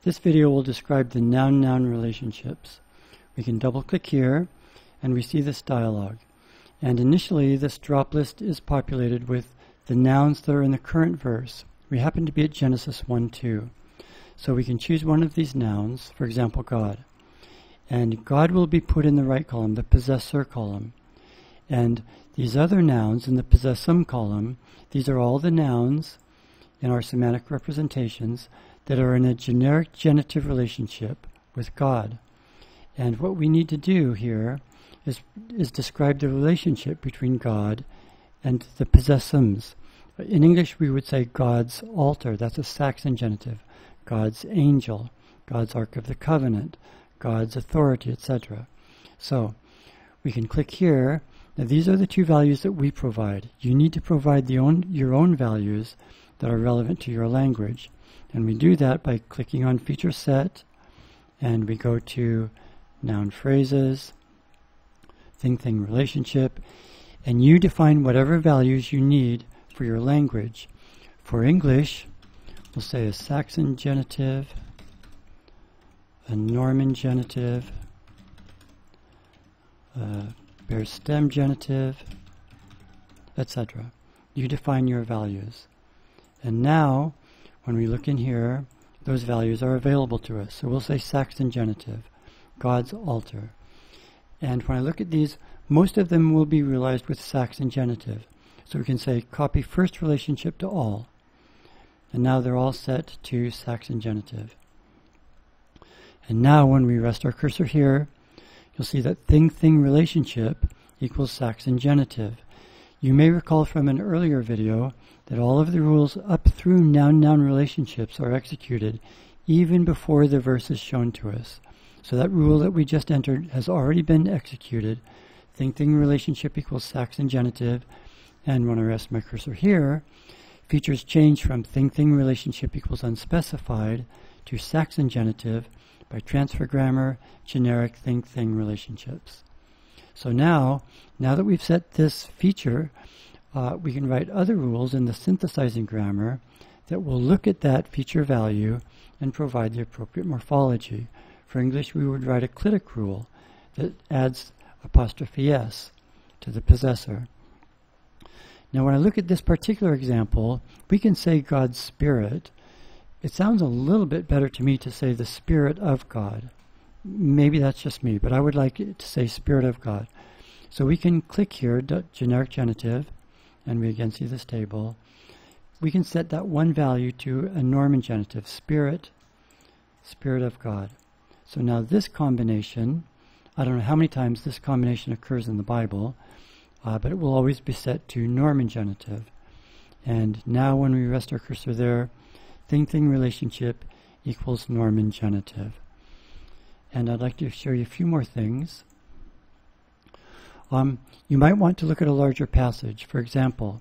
This video will describe the noun-noun relationships. We can double-click here, and we see this dialog. And initially, this drop list is populated with the nouns that are in the current verse. We happen to be at Genesis 1:2. So we can choose one of these nouns, for example, God. And God will be put in the right column, the possessor column. And these other nouns in the possessum column, these are all the nouns in our semantic representations that are in a generic genitive relationship with God. And what we need to do here is describe the relationship between God and the possessums. In English, we would say God's altar. That's a Saxon genitive. God's angel, God's Ark of the Covenant, God's authority, etc. So we can click here. Now these are the two values that we provide. You need to provide your own values that are relevant to your language. And we do that by clicking on Feature Set, and we go to Noun Phrases, Thing-Thing Relationship, and you define whatever values you need for your language. For English, we'll say a Saxon genitive, a Norman genitive, a bare stem genitive, etc. You define your values. And now, when we look in here, those values are available to us. So we'll say Saxon genitive, God's altar. And when I look at these, most of them will be realized with Saxon genitive. So we can say copy first relationship to all. And now they're all set to Saxon genitive. And now when we rest our cursor here, you'll see that thing-thing relationship equals Saxon genitive. You may recall from an earlier video that all of the rules up through noun-noun relationships are executed even before the verse is shown to us. So that rule that we just entered has already been executed. Thing-thing relationship equals Saxon genitive. And when I rest my cursor here, features change from thing-thing relationship equals unspecified to Saxon genitive by transfer grammar, generic thing-thing relationships. So now that we've set this feature, we can write other rules in the synthesizing grammar that will look at that feature value and provide the appropriate morphology. For English, we would write a clitic rule that adds apostrophe S to the possessor. Now when I look at this particular example, we can say God's Spirit. It sounds a little bit better to me to say the Spirit of God. Maybe that's just me, but I would like it to say Spirit of God. So we can click here, generic genitive, and we again see this table. We can set that one value to a Norman genitive, Spirit of God. So now this combination, I don't know how many times this combination occurs in the Bible, but it will always be set to Norman genitive. And now when we rest our cursor there, thing-thing relationship equals Norman genitive. And I'd like to show you a few more things. You might want to look at a larger passage. For example,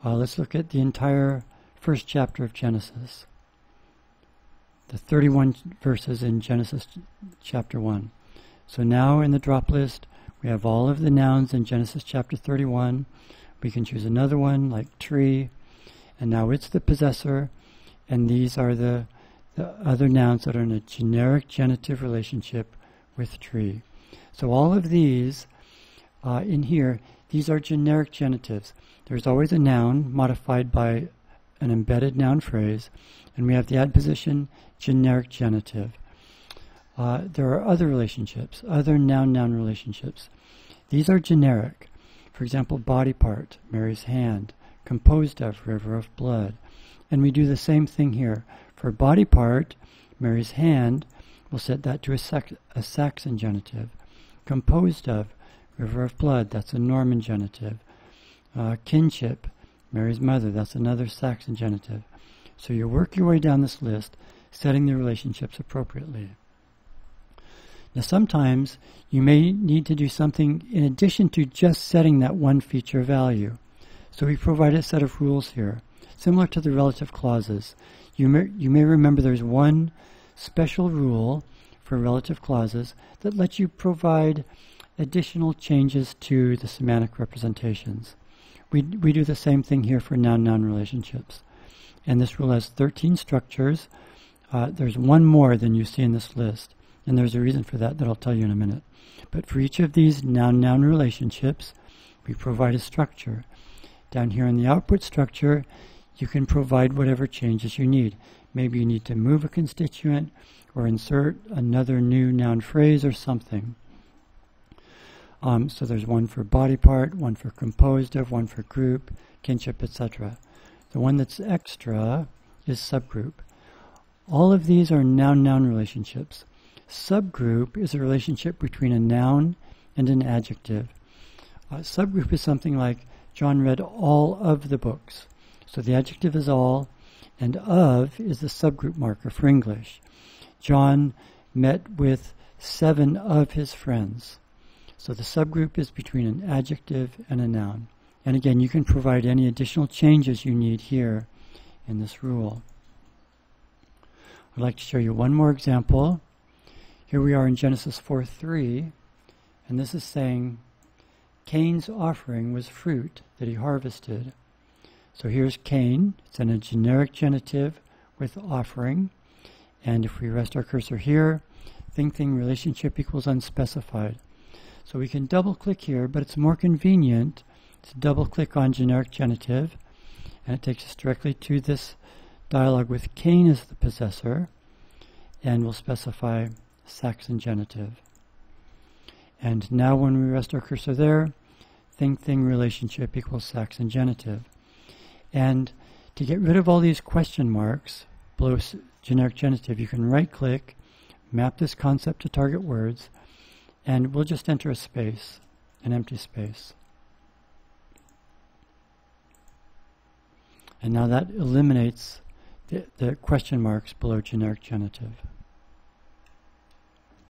let's look at the entire first chapter of Genesis. The 31 verses in Genesis chapter 1. So now in the drop list, we have all of the nouns in Genesis chapter 31. We can choose another one like tree, and now it's the possessor, and these are the other nouns that are in a generic genitive relationship with tree. So all of these in here, these are generic genitives. There's always a noun modified by an embedded noun phrase, and we have the adposition generic genitive. There are other relationships, other noun-noun relationships. These are generic. For example, body part, Mary's hand, composed of, river of blood. And we do the same thing here. For body part, Mary's hand, we'll set that to a Saxon genitive. Composed of, river of blood, that's a Norman genitive. Kinship, Mary's mother, that's another Saxon genitive. So you work your way down this list, setting the relationships appropriately. Now sometimes you may need to do something in addition to just setting that one feature value. So we provide a set of rules here, similar to the relative clauses. You may remember there's one special rule for relative clauses that lets you provide additional changes to the semantic representations. We do the same thing here for noun-noun relationships. And this rule has 13 structures. There's one more than you see in this list, and there's a reason for that I'll tell you in a minute. But for each of these noun-noun relationships, we provide a structure. Down here in the output structure, you can provide whatever changes you need. Maybe you need to move a constituent or insert another new noun phrase or something. So there's one for body part, one for composed of, one for group, kinship, etc. The one that's extra is subgroup. All of these are noun-noun relationships. Subgroup is a relationship between a noun and an adjective. Subgroup is something like, John read all of the books. So the adjective is all, and of is the subgroup marker for English. John met with 7 of his friends. So the subgroup is between an adjective and a noun. And again, you can provide any additional changes you need here in this rule. I'd like to show you one more example. Here we are in Genesis 4:3, and this is saying, Cain's offering was fruit that he harvested. So here's Cain. It's in a generic genitive with offering. And if we rest our cursor here, thing relationship equals unspecified. So we can double click here, but it's more convenient to double click on generic genitive, and it takes us directly to this dialogue with Cain as the possessor, and we'll specify Saxon genitive. And now when we rest our cursor there, thing relationship equals Saxon genitive. And to get rid of all these question marks below generic genitive, you can right click, map this concept to target words, and we'll just enter a space, an empty space. And now that eliminates the question marks below generic genitive.